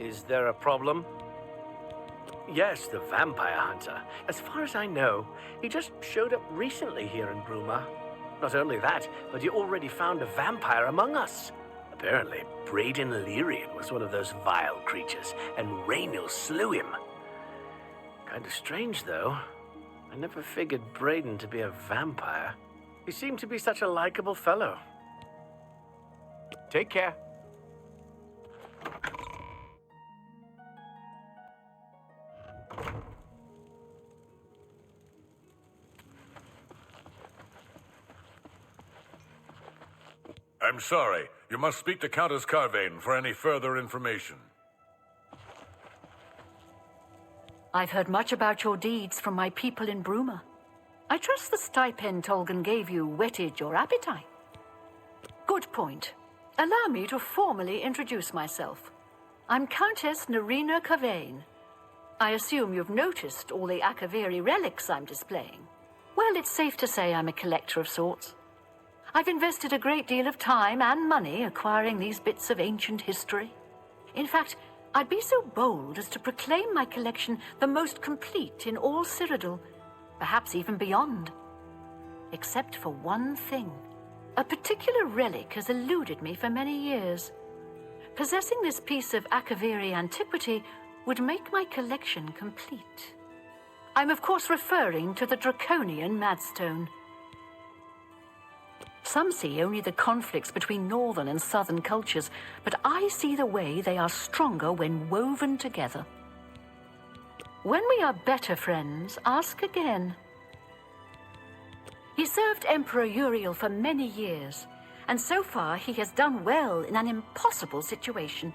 Is there a problem? Yes, the vampire hunter. As far as I know, he just showed up recently here in Bruma. Not only that, but he already found a vampire among us. Apparently, Braden Lyrian was one of those vile creatures, and Raynil slew him. Kinda strange, though. I never figured Braden to be a vampire. He seemed to be such a likable fellow. Take care. I'm sorry. You must speak to Countess Carvane for any further information. I've heard much about your deeds from my people in Bruma. I trust the stipend Tolgan gave you whetted your appetite. Good point. Allow me to formally introduce myself. I'm Countess Nerina Carvane. I assume you've noticed all the Akaviri relics I'm displaying. Well, it's safe to say I'm a collector of sorts. I've invested a great deal of time and money acquiring these bits of ancient history. In fact, I'd be so bold as to proclaim my collection the most complete in all Cyrodiil, perhaps even beyond. Except for one thing. A particular relic has eluded me for many years. Possessing this piece of Akaviri antiquity would make my collection complete. I'm of course referring to the Draconian Madstone. Some see only the conflicts between northern and southern cultures, but I see the way they are stronger when woven together. When we are better friends, ask again. He served Emperor Uriel for many years, and so far he has done well in an impossible situation.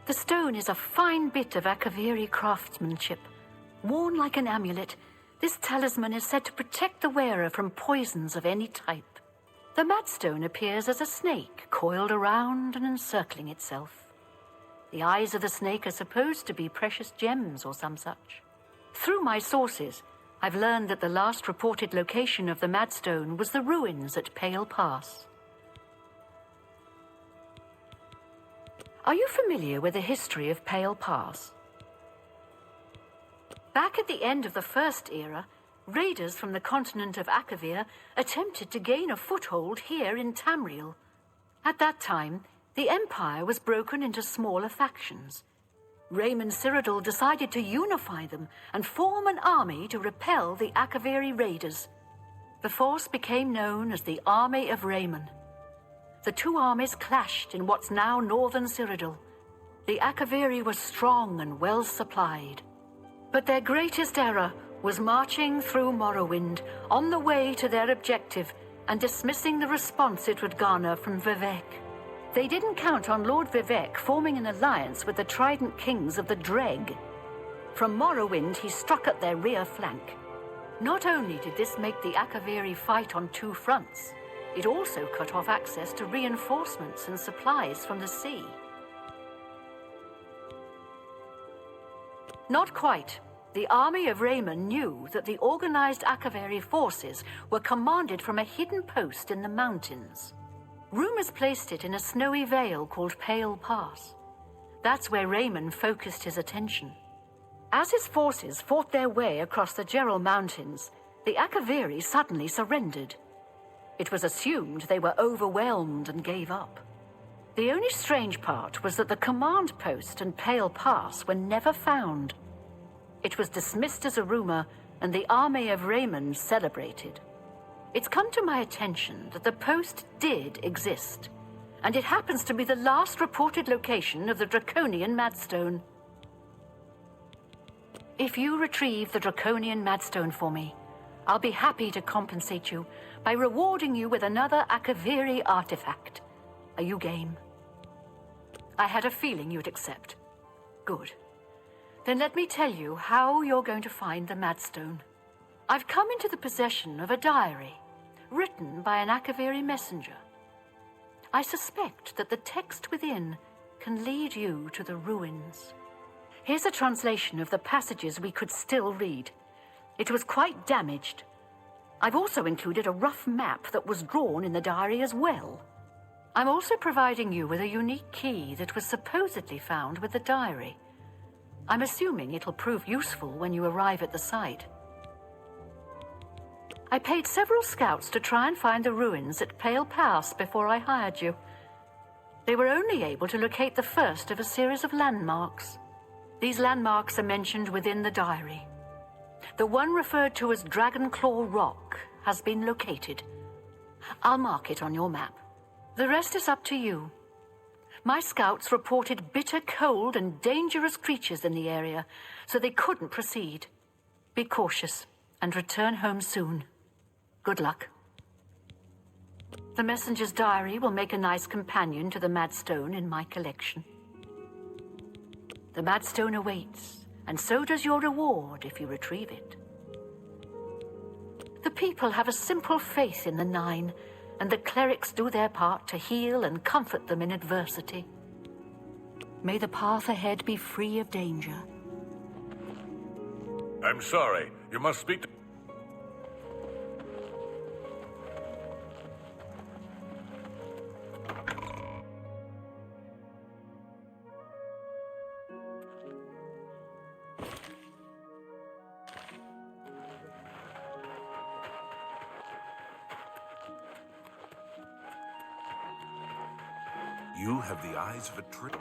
The stone is a fine bit of Akaviri craftsmanship. Worn like an amulet, this talisman is said to protect the wearer from poisons of any type. The Madstone appears as a snake, coiled around and encircling itself. The eyes of the snake are supposed to be precious gems or some such. Through my sources, I've learned that the last reported location of the Madstone was the ruins at Pale Pass. Are you familiar with the history of Pale Pass? Back at the end of the First Era, raiders from the continent of Akavir attempted to gain a foothold here in Tamriel. At that time, the Empire was broken into smaller factions. Raymond Cyrodiil decided to unify them and form an army to repel the Akaviri raiders. The force became known as the Army of Raymond. The two armies clashed in what's now northern Cyrodiil. The Akaviri were strong and well supplied. But their greatest error was marching through Morrowind on the way to their objective and dismissing the response it would garner from Vivek. They didn't count on Lord Vivek forming an alliance with the Trident Kings of the Dreg. From Morrowind, he struck at their rear flank. Not only did this make the Akaviri fight on two fronts, it also cut off access to reinforcements and supplies from the sea. Not quite. The army of Raymond knew that the organized Akaviri forces were commanded from a hidden post in the mountains. Rumors placed it in a snowy vale called Pale Pass. That's where Raymond focused his attention. As his forces fought their way across the Gerald Mountains, the Akaviri suddenly surrendered. It was assumed they were overwhelmed and gave up. The only strange part was that the command post and Pale Pass were never found. It was dismissed as a rumor, and the army of Raymond celebrated. It's come to my attention that the post did exist, and it happens to be the last reported location of the Draconian Madstone. If you retrieve the Draconian Madstone for me, I'll be happy to compensate you by rewarding you with another Akaviri artifact. Are you game? I had a feeling you'd accept. Good. Then let me tell you how you're going to find the Madstone. I've come into the possession of a diary, written by an Akaviri messenger. I suspect that the text within can lead you to the ruins. Here's a translation of the passages we could still read. It was quite damaged. I've also included a rough map that was drawn in the diary as well. I'm also providing you with a unique key that was supposedly found with the diary. I'm assuming it'll prove useful when you arrive at the site. I paid several scouts to try and find the ruins at Pale Pass before I hired you. They were only able to locate the first of a series of landmarks. These landmarks are mentioned within the diary. The one referred to as Dragonclaw Rock has been located. I'll mark it on your map. The rest is up to you. My scouts reported bitter cold and dangerous creatures in the area, so they couldn't proceed. Be cautious and return home soon. Good luck. The messenger's diary will make a nice companion to the Madstone in my collection. The Madstone awaits, and so does your reward if you retrieve it. The people have a simple faith in the Nine, and the clerics do their part to heal and comfort them in adversity. May the path ahead be free of danger. I'm sorry. You must speak to... You have the eyes of a tree.